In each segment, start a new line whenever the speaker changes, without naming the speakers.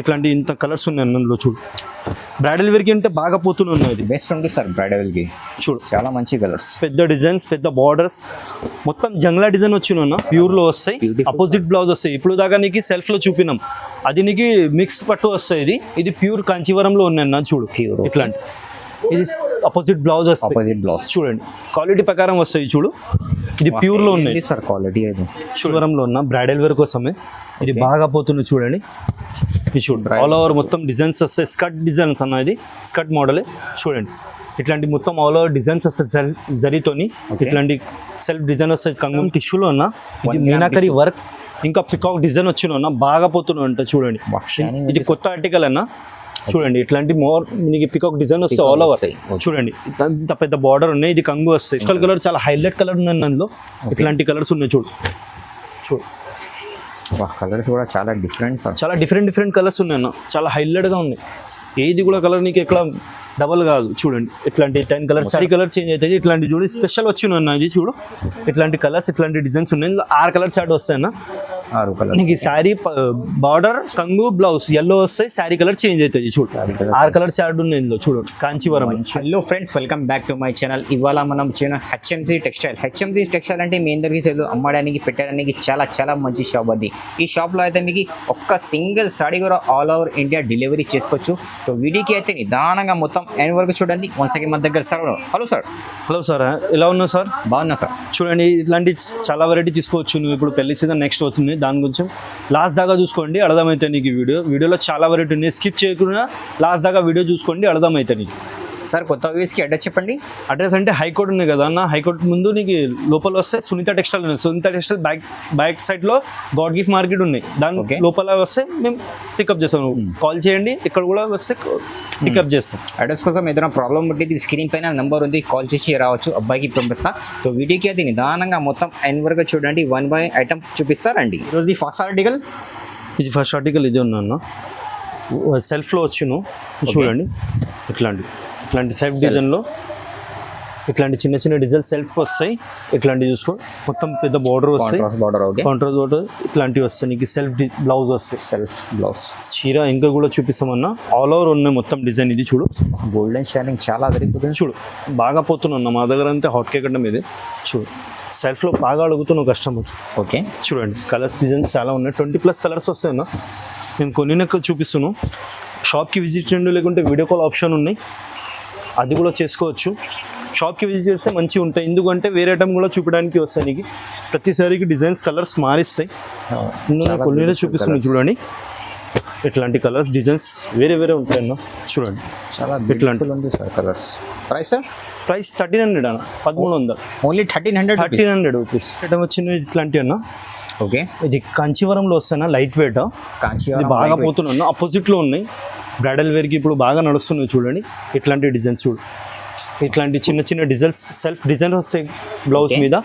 ఇట్లాంటి ఇంత కలర్స్ ఉన్నాయి అందులో చూడు. బ్రైడల్ వేర్కి అంటే బాగా పోతూనే ఉన్నాయి. ఇది
బెస్ట్ ఉంటుంది సార్ బ్రైడల్కి.
చూడు
చాలా మంచి కలర్స్,
పెద్ద డిజైన్స్, పెద్ద బార్డర్స్, మొత్తం జంగ్లా డిజైన్ వచ్చిన ప్యూర్లో వస్తాయి. అపోజిట్ బ్లౌజ్ వస్తాయి. ఇప్పుడు దాకా నీకు సెల్ఫ్లో చూపినాం, అది నీకు మిక్స్డ్ పట్టు వస్తాయి. ఇది ప్యూర్ కాంచీవరంలో ఉన్నాయి చూడు.
ప్యూర్
ఇట్లాంటి ఇది అపోజిట్ బ్లౌజ్ వస్తాయి.
అపోజిట్ బ్లౌజ్
చూడండి క్వాలిటీ ప్రకారం వస్తాయి చూడు. ఇది ప్యూర్లో ఉన్నాయి
సార్ క్వాలిటీ. అయితే
కాంచీవరంలో ఉన్న బ్రైడల్ వేర్ కోసమే ఇది బాగా పోతుంది చూడండి. ఇది చూడండి ఆల్ ఓవర్ మొత్తం డిజైన్స్ వస్తాయి. స్కర్ట్ డిజైన్స్ అన్న, ఇది స్కర్ట్ మోడలే చూడండి. ఇట్లాంటి మొత్తం ఆల్ ఓవర్ డిజైన్స్ వస్తాయి జరీతోని. ఇట్లాంటి సెల్ఫ్ డిజైన్ వస్తాయి. కంగం టిష్యూలో ఉన్న ఇది మీనాకరి వర్క్, ఇంకా పికాక్ డిజైన్ వచ్చిన బాగా పోతున్నాయి అంట చూడండి. ఇది కొత్త ఆర్టికల్ అన్న చూడండి. ఇట్లాంటి మోర్ మీకు పికాక్ డిజైన్ వస్తాయి ఆల్ ఓవర్ చూడండి. ఇంత పెద్ద బార్డర్ ఉన్నాయి. ఇది కంగు వస్తాయి. కలర్ చాలా హైలైట్ కలర్ ఉన్నాయి అందులో. ఇట్లాంటి కలర్స్ ఉన్నాయి చూడు. చూడు
కలర్స్ కూడా చాలా డిఫరెంట్,
చాలా డిఫరెంట్ కలర్స్ ఉన్నాయి అన్న. చాలా హైలైట్గా ఉన్నాయి. ఏది కూడా కలర్ నీకు ఎక్కడ డబల్ కాదు చూడండి. ఇట్లాంటి 10 కలర్స్ 3 కలర్ చేంజ్ అవుతాయి. ఇట్లాంటి చూడు స్పెషల్ వచ్చిన ఇది చూడు. ఇట్లాంటి కలర్స్, ఇట్లాంటి డిజైన్స్ ఉన్నాయి. 6 కలర్స్ యాడ్ వస్తాయన్న.
6 కలర్
నీకు శారీ బార్డర్, కంగు, బ్లౌజ్ ఎల్లో వస్తాయి. శారీ కలర్ చేంజ్ అవుతుంది చూడు. 6 కలర్స్ యాడ్ ఉన్నాయి ఇందులో చూడు. Kanjeevaram.
Hello friends, welcome back to my channel. ఇవాళ మనం చిన్న హెచ్ఎంసీ టెక్స్టైల్. హెచ్ఎంసీ టెక్స్టైల్ అంటే మీ అందరికీ తెలుసు, అమ్మడానికి పెట్టడానికి చాలా మంచి షాప్ అది. ఈ షాప్లో అయితే మీకు ఒక్క సింగిల్ సారీ కూడా ఆల్ ఓవర్ ఇండియా డెలివరీ చేసుకోవచ్చు. సో వీడియోకి అయితే నిదానంగా మొత్తం ఎండ్ వరకు చూడండి. వన్ సెకండ్ మన దగ్గర sir. Hello sir.
Hello sir, ఎలా ఉన్నావు సార్?
బాగున్నా సార్.
చూడండి ఇట్లాంటి చాలా వెరైటీ తీసుకోవచ్చు. నువ్వు ఇప్పుడు పెళ్లి సీజన్ నెక్స్ట్ అవుతుంది, దాని గురించి లాస్ట్ దాకా చూసుకోండి, అర్థమైతే నీకు వీడియోలో చాలా వెరైటీ ఉన్నాయి. స్కిప్ చేయకుండా లాస్ట్ దాకా వీడియో చూసుకోండి, అర్థమైతే నీకు.
సార్ కొత్త వ్యూస్కి అడ్రస్ చెప్పండి.
అడ్రస్ అంటే హైకోర్ట్ ఉంది కదా అన్న, హైకోర్ట్ ముందు నీకు లోపల వస్తే సునీత టెక్స్టైల్ ఉంది. సునీత టెక్స్టైల్ బ్యాక్ సైడ్లో గాడ్ గిఫ్ట్ మార్కెట్ ఉన్నాయి. దాని లోపల వస్తే మేము పికప్ చేస్తాం. కాల్ చేయండి, ఇక్కడ కూడా వస్తే పికప్ చేస్తాం.
అడ్రస్ కోసం ఏదైనా ప్రాబ్లం ఉంటే స్క్రీన్ పైన నెంబర్ ఉంది, కాల్ చేసి రావచ్చు, అబ్బాయికి పంపిస్తా. సో వీడియోకి అది నిదానంగా మొత్తం ఎండ్ వరకు చూడండి. 1 బై ఐటమ్ చూపిస్తారండి. ఈరోజు ఈ ఫస్ట్ ఆర్టికల్,
ఇది ఫస్ట్ ఆర్టికల్ ఇది ఉన్నా సెల్ఫ్లో వచ్చిన చూడండి. ఇట్లాంటి సెల్ఫ్ డిజైన్లో ఇట్లాంటి చిన్న డిజైన్ సెల్ఫ్ వస్తాయి. ఇట్లాంటివి చూసుకో, మొత్తం పెద్ద బార్డర్ వస్తాయి. కాంట్రాస్ట్ బార్డర్ ఇట్లాంటివి వస్తాయి. నీకు సెల్ఫ్ బ్లౌజ్ వస్తాయి.
సెల్ఫ్ బ్లౌజ్
చీర ఇంకా కూడా చూపిస్తామన్నా. ఆల్ ఓవర్ ఉన్నాయి మొత్తం డిజైన్. ఇది చూడు
గోల్డెన్ షైనింగ్ చాలా అదిరిపోతుంది.
చూడు బాగా పోతున్నా మా దగ్గర అంతే హాట్ కేక్ అంటే ఇది చూడు. సెల్ఫ్లో బాగా అడుగుతున్నావు కస్టమర్.
ఓకే
చూడండి కలర్స్ డిజైన్స్ చాలా ఉన్నాయి. 20+ కలర్స్ వస్తాయి అన్న. నేను కొన్ని చూపిస్తున్నాను. షాప్కి విజిట్ చేయండి, లేకుంటే వీడియో కాల్ ఆప్షన్ ఉన్నాయి, అది కూడా చేసుకోవచ్చు. షాప్కి విజిట్ చేస్తే మంచిగా ఉంటాయి. ఎందుకంటే వేరే ఐటమ్ కూడా చూపించడానికి వస్తాయి. నీకు ప్రతిసారికి డిజైన్స్ కలర్స్ మారిస్తాయి. కొన్ని చూపిస్తున్నాయి చూడండి. ఇట్లాంటి కలర్స్ డిజైన్స్ వేరే ఉంటాయి అన్న. చూడండి
చాలా
ఇట్లాంటి
ఉంది sir colours. Price sir?
Price 1300 అన్న. 1300
ఓన్లీ 1300
రూపీస్. ఐటమ్ వచ్చినవి ఇట్లాంటి అన్న.
ఓకే
ఇది కాంచీవరంలో వస్తాయి లైట్ వెయిట్. ఇది బాగా పోతున్నాను. అపోజిట్లో ఉన్నాయి. బ్రైడల్ వేర్కి ఇప్పుడు బాగా నడుస్తున్నాయి చూడండి. ఇట్లాంటి డిజైన్స్ చూడు. ఇట్లాంటి చిన్న డిజైన్స్ సెల్ఫ్ డిజైన్ వస్తాయి బ్లౌజ్ మీద.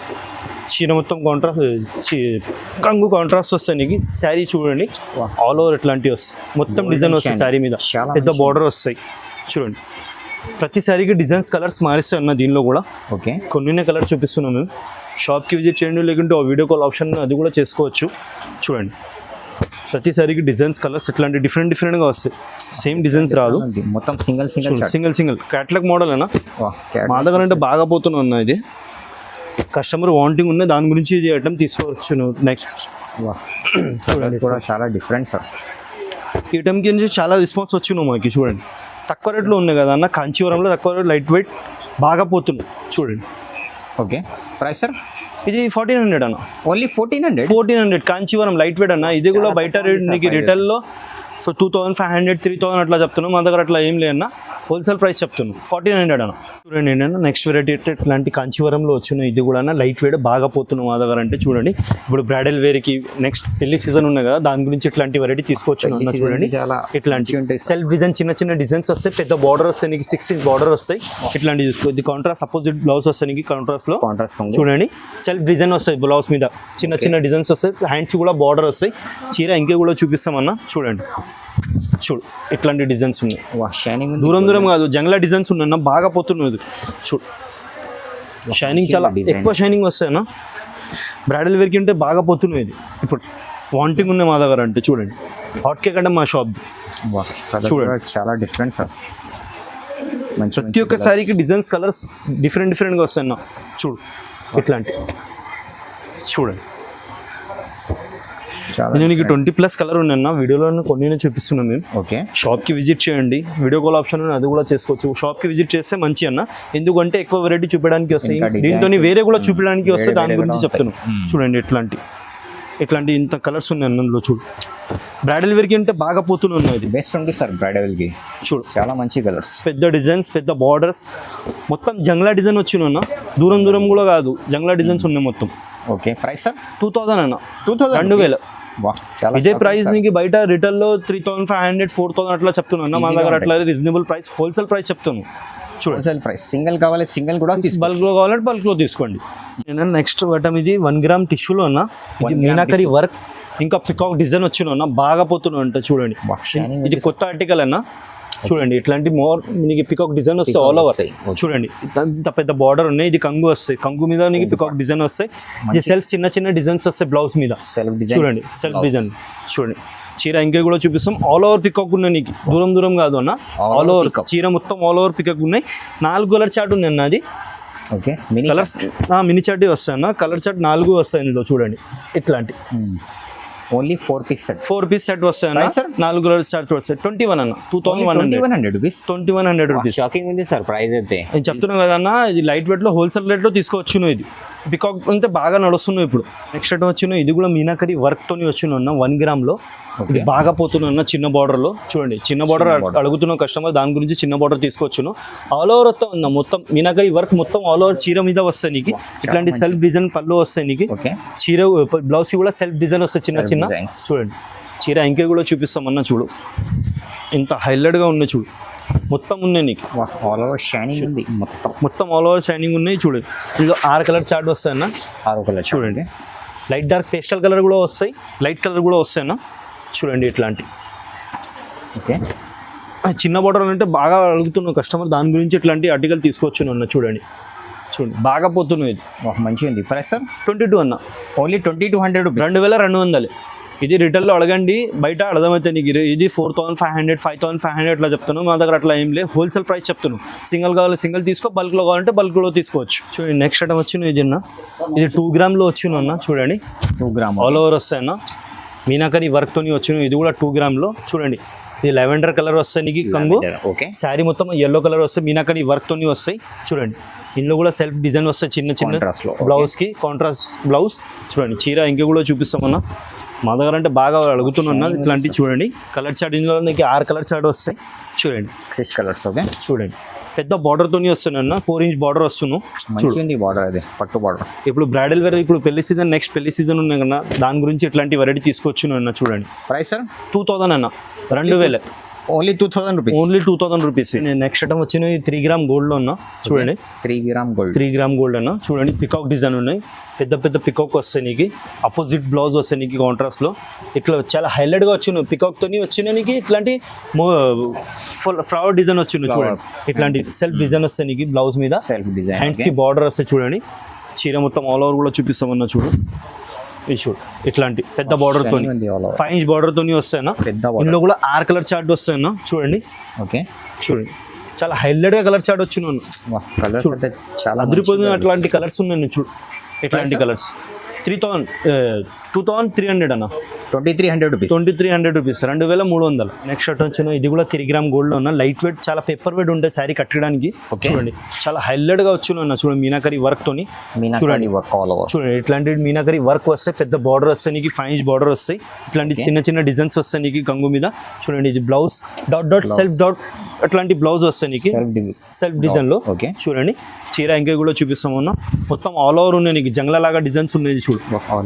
చీర మొత్తం కాంట్రాస్ట్, కంగు కాంట్రాస్ట్ వస్తాయి నీకు. శారీ చూడండి ఆల్ ఓవర్ ఇట్లాంటివి వస్తాయి. మొత్తం డిజైన్ వస్తాయి శారీ మీద. పెద్ద బార్డర్ వస్తాయి చూడండి. ప్రతి శారీకి డిజైన్స్ కలర్స్ మారిస్తాయి అన్న దీనిలో కూడా.
ఓకే
కొన్ని కలర్ చూపిస్తున్నాం మేము. షాప్కి విజిట్ చేయండి, లేకుంటే వీడియో కాల్ ఆప్షన్ అది కూడా చేసుకోవచ్చు. చూడండి ప్రతి సారికి డిజైన్స్ కలర్స్ ఇట్లాంటి డిఫరెంట్గా వస్తాయి. సేమ్ డిజైన్స్ రాదు,
మొత్తం సింగిల్
క్యాటలాగ్ మోడల్ అయినా మా దగ్గర అంటే బాగా పోతున్నా. ఇది కస్టమర్ వాంటింగ్ ఉన్నాయి, దాని గురించి ఇది ఐటమ్ తీసుకోవచ్చు. నెక్స్ట్
కూడా చాలా డిఫరెంట్ సార్.
ఈ ఐటమ్కి నుంచి చాలా రెస్పాన్స్ వచ్చినావు మాకు. చూడండి తక్కువ రేట్లో ఉన్నాయి కదా అన్న. కాంచీవరంలో తక్కువ రేట్, లైట్ వెయిట్ బాగా పోతున్నాయి చూడండి.
Okay price sir?
ఇది 1400 అన్న.
ఓన్లీ 1400
కాంచీవరం లైట్ వెయిట్ అన్న. ఇది కూడా బయట రేట్ నీకు రిటైల్లో 2500, 3000 అట్లా చెప్తున్నాను. మా దగ్గర అట్లా ఏం లేదన్నా, హోల్సేల్ ప్రైస్ చెప్తున్నాను. 1400 అన్న. చూడండి ఏంటన్నా నెక్స్ట్ వెరైటీ ఇట్లాంటి కాంచీవరంలో వచ్చిన ఇది కూడా లైట్ వెయిట్ బాగా పోతున్నాం మా దగ్గర. అంటే చూడండి ఇప్పుడు బ్రైడల్ వేర్కి నెక్స్ట్ పెళ్లి సీజన్ ఉన్నాయి కదా, దాని గురించి ఇట్లాంటి వెరైటీ తీసుకోవచ్చు అన్న. చూడండి ఇట్లాంటి సెల్ఫ్ డిజైన్ చిన్న డిజైన్స్ వస్తాయి. పెద్ద బార్డర్ వస్తాయి నీకు, 6 ఇంచ్ బార్డర్ వస్తాయి. ఇట్లాంటివి చూసుకో. ఇది కాంట్రాస్ట్ అపోజిట్ బ్లౌజ్ వస్తాయి నీకు. కాంట్రాస్ట్లో చూడండి సెల్ఫ్ డిజైన్ వస్తాయి బ్లౌజ్ మీద. చిన్న డిజైన్స్ వస్తాయి. హ్యాండ్స్ కూడా బార్డర్ వస్తాయి. చీర ఇంకా కూడా చూపిస్తామన్నా. చూడండి చూడు ఇట్లాంటి డిజైన్స్ ఉన్నాయి. దూరం కాదు, జంగ్లా డిజైన్స్ ఉన్నాయి. బాగా పోతున్నది చూడు. షైనింగ్ చాలా ఎక్కువ షైనింగ్ వస్తాయన్నా. బ్రైడల్ వేర్కి అంటే బాగా పోతున్నది. ఇప్పుడు వాంటింగ్ ఉన్నాయి మా దగ్గర. అంటే చూడండి హాట్ కేక్ అంటే మా షాప్
చూడండి చాలా డిఫరెంట్ సార్. మంచి
ప్రతి ఒక్క శారీకి డిజైన్స్ కలర్స్ డిఫరెంట్గా వస్తాయి అన్న. చూడు ఇట్లాంటి చూడండి. నేను నీకు 20+ కలర్ ఉన్నాయన్న. వీడియోలో కొన్ని చూపిస్తున్నాను నేను.
ఓకే,
షాప్కి విజిట్ చేయండి. వీడియో కాల్ ఆప్షన్ అది కూడా చేసుకోవచ్చు. షాప్కి విజిట్ చేస్తే మంచి అన్న, ఎందుకంటే ఎక్కువ వెరైటీ చూపించడానికి వస్తాయి. దీంతో వేరే కూడా చూపించడానికి వస్తాయి. దాని గురించి చెప్తాను. చూడండి ఇట్లాంటి ఇంత కలర్స్ ఉన్నాయి అందులో. చూడు బ్రైడల్ వేర్కి అంటే బాగా పోతూనే ఉన్నాయి. ఇది
బెస్ట్ ఉంది సార్ బ్రైడల్కి. చూడు చాలా మంచి కలర్స్,
పెద్ద డిజైన్స్, పెద్ద బార్డర్స్, మొత్తం జంగ్లా డిజైన్ వచ్చిన దూరం కూడా కాదు, జంగ్లా డిజైన్స్ ఉన్నాయి మొత్తం.
ఓకే, ప్రైస్ సార్
2000 అన్న.
2000.
ఇదే ప్రైస్ నీకు బయట రిటైల్లో 3500 4000 అట్లా చెప్తున్నాను. మన దగ్గర అట్లా రీజనబుల్ ప్రైస్, హోల్సేల్ ప్రైస్ చెప్తాను.
Wholesale price. సింగిల్ కావాలి సింగిల్ కూడా
బల్క్లో కావాలంటే బల్క్లో తీసుకోండి. నేను నెక్స్ట్ ఐటమ్ ఇది 1 గ్రామ్ టిష్యూలో అన్న. ఇది మీనాకరి వర్క్ ఇంకా పికాక్ డిజైన్ వచ్చిన బాగా పోతున్నా అంట. చూడండి ఇది కొత్త ఆర్టికల్ అన్న. చూడండి ఇట్లాంటి నీకు పికాక్ డిజైన్ వస్తాయి ఆల్ ఓవర్. చూడండి ఇంత పెద్ద బార్డర్ ఉన్నాయి. ఇది కంగు వస్తాయి, కంగు మీద నీకు పికాక్ డిజైన్ వస్తాయి. ఇది సెల్ఫ్ చిన్న డిజైన్స్ వస్తాయి బ్లౌజ్ మీద. చూడండి సెల్ఫ్ డిజైన్. చూడండి చీర ఇంకా కూడా చూపిస్తాం. ఆల్ ఓవర్ పికాక్ ఉన్నాయి నీకు, దూరం కాదు అన్న. ఆల్ ఓవర్ చీర మొత్తం ఆల్ ఓవర్ పికాక్ ఉన్నాయి. 4 కలర్ చార్ట్ ఉన్నాయి అన్న. అది
ఓకే,
కలర్స్ మినీ చార్ట్ వస్తాయి అన్న. కలర్ చార్ట్ 4 వస్తాయి ఇందులో. చూడండి ఇట్లాంటి
only 4 piece set.
4 piece set వస్తాయి అన్న. 4 కలర్ చార్ట్ వస్తాయి. 21 అన్న. 2100
రూపీస్.
2100 రూపీస్.
షాకింగ్ ఉంది సార్ ప్రైస్ అయితే.
నేను చెప్తున్నాను కదా అన్న, ఇది లైట్ వెయిట్లో హోల్సేల్ రేట్లో తీసుకోవచ్చు. ఇది పికాక్ అంటే బాగా నడుస్తున్నాయి ఇప్పుడు. నెక్స్ట్ ఐటమ్ వచ్చిన ఇది కూడా మీనాకరి వర్క్తో వచ్చిన అన్న. 1 గ్రామ్లో ఇది బాగా పోతున్నా అన్న. చిన్న బార్డర్లో చూడండి, చిన్న బార్డర్ అడుగుతున్న కస్టమర్, దాని గురించి చిన్న బార్డర్ తీసుకోవచ్చును. ఆల్ ఓవర్ వస్తాం అన్న. మొత్తం మీనాకరి వర్క్ మొత్తం ఆల్ ఓవర్ చీర మీద వస్తాయి నీకు. ఇట్లాంటి సెల్ఫ్ డిజైన్ పళ్ళు వస్తాయి నీకు. చీర బ్లౌజ్ కూడా సెల్ఫ్ డిజైన్ వస్తాయి చిన్న. చూడండి చీర ఇంకే కూడా చూపిస్తామన్నా. చూడు ఇంత హైలైట్గా ఉన్నాయి. చూడు మొత్తం ఉన్నాయి నీకు.
ఆల్ ఓవర్ షైనింగ్ ఉంది.
మొత్తం ఆల్ ఓవర్ షైనింగ్ ఉన్నాయి. చూడు ఇందులో 6 కలర్ చార్ట్ వస్తాయి అన్న.
6 కలర్
చూడండి. లైట్ డార్క్ పేస్టల్ కలర్ కూడా వస్తాయి, లైట్ కలర్ కూడా వస్తాయి అన్న. చూడండి ఇట్లాంటి.
ఓకే,
చిన్న బార్డర్ అంటే బాగా అడుగుతున్న కస్టమర్, దాని గురించి ఇట్లాంటి ఆర్టికల్ తీసుకోవచ్చు అన్న. చూడండి బాగా పోతున్నాయి.
మంచిగా ఉంది. ప్రైస్ సార్
22 అన్న.
Only 2200 rupees.
2200. ఇది రిటైల్లో అడగండి, బయట అర్థమైతే నీకు. ఇది 4500 5500 అట్లా చెప్తాను. మా దగ్గర అట్లా ఏం లేదు, హోల్సేల్ ప్రైస్ చెప్తాను. సింగిల్ కావాలి సింగిల్ తీసుకో, బల్క్లో కావాలంటే బల్క్లో తీసుకోవచ్చు. చూడండి నెక్స్ట్ ఐటమ్ వచ్చిన ఇది అన్న. ఇది 2 గ్రామ్లో వచ్చిన అన్న. చూడండి
2 గ్రామ్
ఆల్ ఓవర్ వస్తాయన్న. మీనాకరి వర్క్తో వచ్చిన. ఇది కూడా 2 గ్రామ్లో. చూడండి ఇది లెవెండర్ కలర్ వస్తాయి నీకు కంగు.
ఓకే,
శారీ మొత్తం ఎల్లో కలర్ వస్తాయి. మీనాకరి వర్క్తో వస్తాయి. చూడండి ఇందులో కూడా సెల్ఫ్ డిజైన్ వస్తాయి చిన్న బ్లౌజ్కి, కాంట్రాస్ట్ బ్లౌజ్. చూడండి చీర ఇంకా కూడా చూపిస్తామన్నా. మా దగ్గర అంటే బాగా అడుగుతున్నా ఇట్లాంటివి. చూడండి కలర్ చార్ట్ ఇందులో నీకు 6 కలర్ చార్ట్ వస్తాయి. చూడండి
6 కలర్స్. ఓకే,
చూడండి పెద్ద బార్డర్తో వస్తున్నాను. 4 ఇంచ్ బార్డర్ వస్తున్నాను.
చూడండి బార్డర్, అదే పట్టు బార్డర్.
ఇప్పుడు బ్రైడల్ వేర్, ఇప్పుడు పెళ్లి సీజన్, నెక్స్ట్ పెళ్లి సీజన్ ఉన్నాయి కన్నా, దాని గురించి ఇట్లాంటి వెరైటీ తీసుకొచ్చును అన్న. చూడండి
ప్రైస్ సార్
2000 అన్న. 2000.
Only 2000 rupees.
Only 2000 rupees. నేను నెక్స్ట్ ఐటమ్ వచ్చిన 3 గ్రామ్ గోల్డ్లో ఉన్నా. చూడండి
3 గ్రామ్ గోల్డ్.
3 గ్రామ్ గోల్డ్ అన్న. చూడండి పికాక్ డిజైన్ ఉన్నాయి. పెద్ద పికాక్ వస్తాయి నీకు. అపోజిట్ బ్లౌజ్ వస్తాయి నీకు కాంట్రాస్ట్లో. ఇట్లా చాలా హైలైట్గా వచ్చిన పికాక్తో వచ్చిన నీకు. ఇట్లాంటి ఫ్లవర్ డిజైన్ వచ్చింది. చూడండి ఇట్లాంటి సెల్ఫ్ డిజైన్ వస్తాయి నీకు బ్లౌజ్ మీద.
సెల్ఫ్ డిజైన్,
హ్యాండ్స్కి బార్డర్ వస్తాయి. చూడండి చీర మొత్తం ఆల్ ఓవర్ కూడా చూపిస్తామన్నా. చూడు ఈ షూట్ ఇట్లాంటి పెద్ద బార్డర్తో 5 ఇంచ్ బార్డర్తో వస్తాయన్నా. ఇందులో కూడా 6 కలర్ చార్ట్ వస్తాయన్నా. చూడండి.
ఓకే,
చూడండి చాలా హైలైట్గా కలర్ చార్ట్ వచ్చినాను.
చాలా
అదిరిపోతుంది. అట్లాంటి కలర్స్ ఉన్నాయి. చూడు ఇట్లాంటి కలర్స్. 2300 అన్న.
2300 రూపీస్.
2300 రూపీస్. 2300. నెక్స్ట్ షర్ట్ వచ్చిన ఇది కూడా 3 గ్రామ్ గోల్డ్లో ఉన్న. లైట్ వెయిట్, చాలా పేపర్ వెయిట్ ఉంటాయి శారీ కట్టడానికి. చూడండి చాలా హైలైట్గా వచ్చిన. చూడండి మీనాకరి వర్క్తోని.
చూడండి
చూడండి ఇట్లాంటి మీనాకరి వర్క్ వస్తాయి. పెద్ద బార్డర్ వస్తాయి నీకు. 5 ఇంచ్ బార్డర్ వస్తాయి. ఇట్లాంటి చిన్న డిజైన్స్ వస్తాయి నీకు కంగు మీద. చూడండి ఇది బ్లౌజ్ డాట్ సెల్ఫ్ డాట్ అట్లాంటి బ్లౌజ్ వస్తాయి నీకు సెల్ఫ్ డిజైన్లో. చూడండి చీర ఇంకా కూడా చూపిస్తామన్నా. మొత్తం ఆల్ ఓవర్ ఉన్నాయి నీకు. జంగ్లా లాగా డిజైన్స్ ఉన్నాయి. చూడు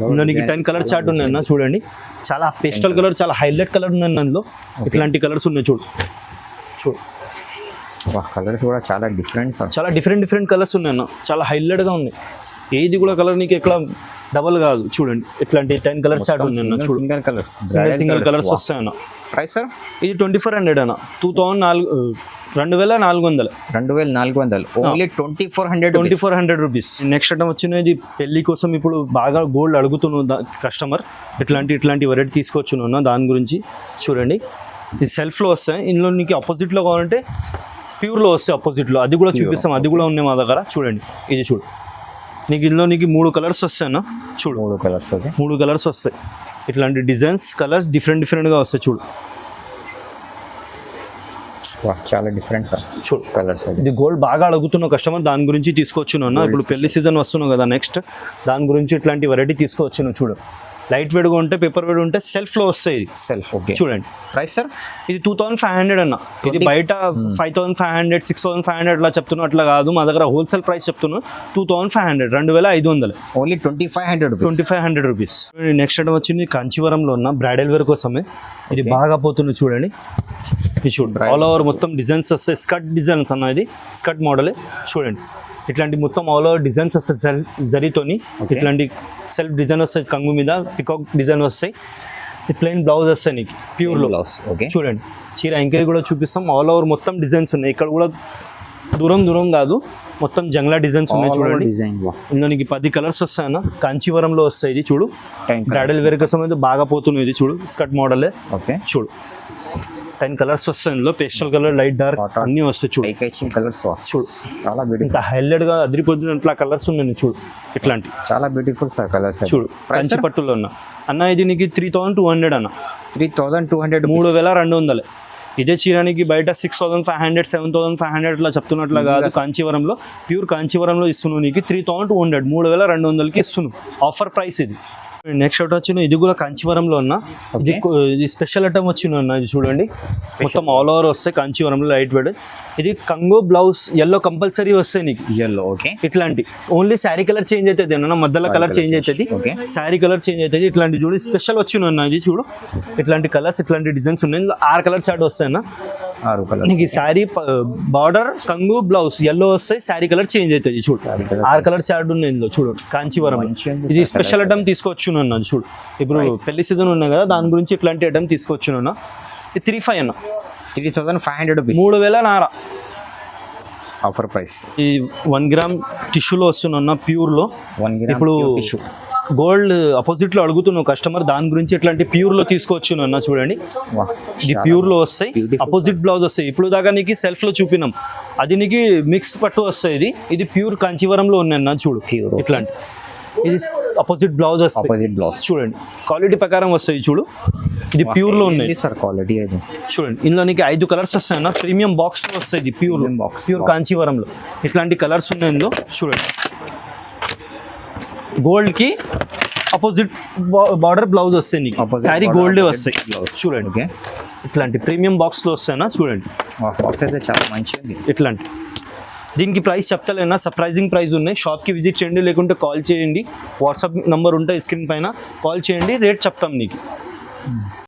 ఇందులో నీకు 10 కలర్ చార్ట్ ఉన్నాయి అన్న. చూడండి చాలా పేస్టల్ కలర్, చాలా హైలైట్ కలర్ ఉన్నాయి అందులో. ఇట్లాంటి కలర్స్ ఉన్నాయి. చూడు
కలర్స్ కూడా చాలా
డిఫరెంట్ కలర్స్ ఉన్నాయి అన్న. చాలా హైలైట్గా ఉన్నాయి. ఏది కూడా కలర్ నీకు ఎక్కడ డబల్ కాదు. చూడండి ఇట్లాంటి 10 కలర్ చార్ట్ ఉన్నాయి అన్న. చూడు సింగిల్ కలర్స్ వస్తాయి అన్న.
ప్రైస్ సార్
ఇది 2400 అన్న. 2400.
2400. Only 2400
rupees. నెక్స్ట్ ఐటమ్ వచ్చినది పెళ్లి కోసం. ఇప్పుడు బాగా గోల్డ్ అడుగుతున్న కస్టమర్ ఇట్లాంటి వెరైటీ తీసుకోవచ్చు. దాని గురించి చూడండి ఇది సెల్ఫ్లో వస్తాయి. ఇందులో నీకు ఆపోజిట్లో కావాలంటే ప్యూర్లో వస్తాయి ఆపోజిట్లో, అది కూడా చూపిస్తాం, అది కూడా ఉన్నాయి మా దగ్గర. చూడండి ఇది చూడు, నీకు ఇందులో నీకు 3 కలర్స్ వస్తాయన్నా. చూడు
3 కలర్స్
3 కలర్స్ వస్తాయి. ఇట్లాంటి డిజైన్స్ కలర్స్ డిఫరెంట్గా వస్తాయి. చూడు
చాలా డిఫరెంట్ సార్.
చూడు
కలర్స్
ఇది గోల్డ్ బాగా అడుగుతున్న కస్టమర్, దాని గురించి తీసుకొచ్చున్నా. ఇప్పుడు పెళ్లి సీజన్ వస్తున్నావు కదా, నెక్స్ట్ దాని గురించి ఇట్లాంటి వెరైటీ తీసుకొచ్చును. చూడు లైట్ వెయిట్గా ఉంటే, పేపర్ వెయిట్ ఉంటే సెల్ఫ్లో వస్తాయి. ఇది
సెల్ఫ్. ఓకే,
చూడండి
ప్రైస్ సార్
ఇది 2500 అన్న. ఇది బయట 5500 6500 అట్లా చెప్తున్నా, అట్లా కాదు. మా దగ్గర హోల్సేల్ ప్రైస్ చెప్తున్నా 2500 2500
ఓన్లీ 2500
రూపీస్. నెక్స్ట్ ఐటమ్ వచ్చింది కాంచీవరంలో ఉన్న బ్రైడల్ వేర్ కోసమే. ఇది బాగా పోతుంది చూడండి. ఇది చూడండి ఆల్ ఓవర్ మొత్తం డిజైన్స్ వస్తాయి. స్కర్ట్ డిజైన్స్ అన్న, ఇది స్కర్ట్ మోడలే. చూడండి ఇట్లాంటి మొత్తం ఆల్ ఓవర్ డిజైన్స్ వస్తాయి జరీతోని. ఇట్లాంటి సెల్ఫ్ డిజైన్ వస్తాయి, కంగు మీద పికాక్ డిజైన్ వస్తాయి. ప్లెయిన్ బ్లౌజ్ వస్తాయి నీకు ప్యూర్లో.
ఓకే,
చూడండి చీర ఇంకా కూడా చూపిస్తాం. ఆల్ ఓవర్ మొత్తం డిజైన్స్ ఉన్నాయి. ఇక్కడ కూడా దూరం కాదు, మొత్తం జంగ్లా డిజైన్స్ ఉన్నాయి. చూడండి ఇందులో నీకు 10 కలర్స్ వస్తాయన్న. కాంచీవరంలో వస్తాయి. ఇది చూడు బ్రైడల్ వేర్ కోసం అయితే బాగా పోతుంది. ఇది చూడు స్కర్ట్ మోడలే.
ఓకే,
చూడు 10 కలర్స్ వస్తాయి. ఇందులో పేస్టల్ కలర్, లైట్ డార్క్ అన్నీ వస్తాయి. చూడు
కలర్స్
చూడు
చాలా బ్యూటిఫుల్,
ఇంత హైలైట్గా అదిరిపోతున్నట్లా కలర్స్ ఉన్నాయి. చూడు ఇట్లాంటి
చాలా బ్యూటిఫుల్ సార్ కలర్స్.
చూడు కంచి పట్టులో ఉన్న అన్న. ఇది నీకు 3200 అన్న.
3200
3200. ఇదే చీరానికి బయట 6500 7500 అట్లా చెప్తున్నట్లా కాదు. కాంచీవరంలో ప్యూర్ కాంచీవరంలో ఇస్తున్నావు నీకు 3200 3200కి ఇస్తున్నావు. ఆఫర్ ప్రైస్ ఇది. నెక్స్ట్ అవుట్ వచ్చిన ఇది కూడా కాంచీవరంలో ఉన్న. ఇది స్పెషల్ ఐటమ్ వచ్చిన అన్న. ఇది చూడండి మొత్తం ఆల్ ఓవర్ వస్తాయి కాంచీవరంలో లైట్ వెయిట్. ఇది కంగో బ్లౌజ్ ఎల్లో కంపల్సరీ వస్తాయి నీకు.
Yellow okay.
ఇట్లాంటి ఓన్లీ శారీ కలర్ చేంజ్ అవుతుంది అన్న, మధ్యలో కలర్ చేంజ్ అవుతుంది, శారీ కలర్ చేంజ్ అవుతుంది. ఇట్లాంటి చూడు స్పెషల్ వచ్చిన అన్న. ఇది చూడు ఇట్లాంటి కలర్స్, ఇట్లాంటి డిజైన్స్ ఉన్నాయి. 6 కలర్ చార్ట్ వస్తాయి అన్న.
6 కలర్
నీకు శారీ బార్డర్ కంగు బ్లౌజ్ ఎల్లో వస్తాయి, శారీ కలర్ చేంజ్ అవుతుంది. చూడు 6 కలర్ చార్ట్ ఉన్నాయి ఇందులో. చూడు కాంచీవరం ఇది స్పెషల్ ఐటమ్ తీసుకొచ్చును అన్న. చూడు ఇప్పుడు పెళ్లి సీజన్ ఉన్నాయి కదా, దాని గురించి ఇట్లాంటి ఐటమ్ తీసుకొచ్చును అన్న. ఇది 35 అన్న.
3500 రూపీస్.
3000
offer price.
ఈ 1 గ్రామ్ టిష్యూలో వస్తున్నా ప్యూర్లో.
1 గ్రామ్
ఇప్పుడు
టిష్యూ
గోల్డ్ అపోజిట్లో అడుగుతున్నావు కస్టమర్, దాని గురించి ఇట్లాంటి ప్యూర్లో తీసుకొచ్చును అన్న. చూడండి ఇది ప్యూర్లో వస్తాయి. అపోజిట్ బ్లౌజ్ వస్తాయి. ఇప్పుడు దాకా నీకు సెల్ఫ్లో చూపినాం, అది నీకు మిక్స్ పట్టు వస్తాయి. ఇది ప్యూర్ కాంచీవరంలో ఉన్నాయి అన్న. చూడు ఇట్లాంటి ఇది అపోజిట్ బ్లౌజ్ వస్తాయి.
అపోజిట్ బ్లౌజ్
చూడండి క్వాలిటీ ప్రకారం వస్తాయి. చూడు ఇది ప్యూర్లో ఉన్నాయి
సార్ క్వాలిటీ అయితే.
చూడండి ఇందులో నీకు 5 కలర్స్ వస్తాయి అన్న. ప్రీమియం బాక్స్లో వస్తాయి. ఇది ప్యూర్ కాంచీవరంలో ఇట్లాంటి కలర్స్ ఉన్నాయి ఇందులో. చూడండి గోల్డ్కి అపోజిట్ బార్డర్ బ్లౌజ్ వస్తాయి నీకు. శారీ గోల్డే వస్తాయి. చూడండి
ఓకే
ఇట్లాంటి ప్రీమియం బాక్స్లో వస్తాయన్నా. చూడండి
బాక్స్ అయితే చాలా మంచిది.
ఇట్లాంటి దీనికి ప్రైస్ చెప్తలేనా, సర్ప్రైజింగ్ ప్రైస్ ఉన్నాయి. షాప్కి విజిట్ చేయండి, లేకుంటే కాల్ చేయండి. వాట్సాప్ నెంబర్ ఉంటాయి స్క్రీన్ పైన, కాల్ చేయండి, రేట్ చెప్తాం నీకు.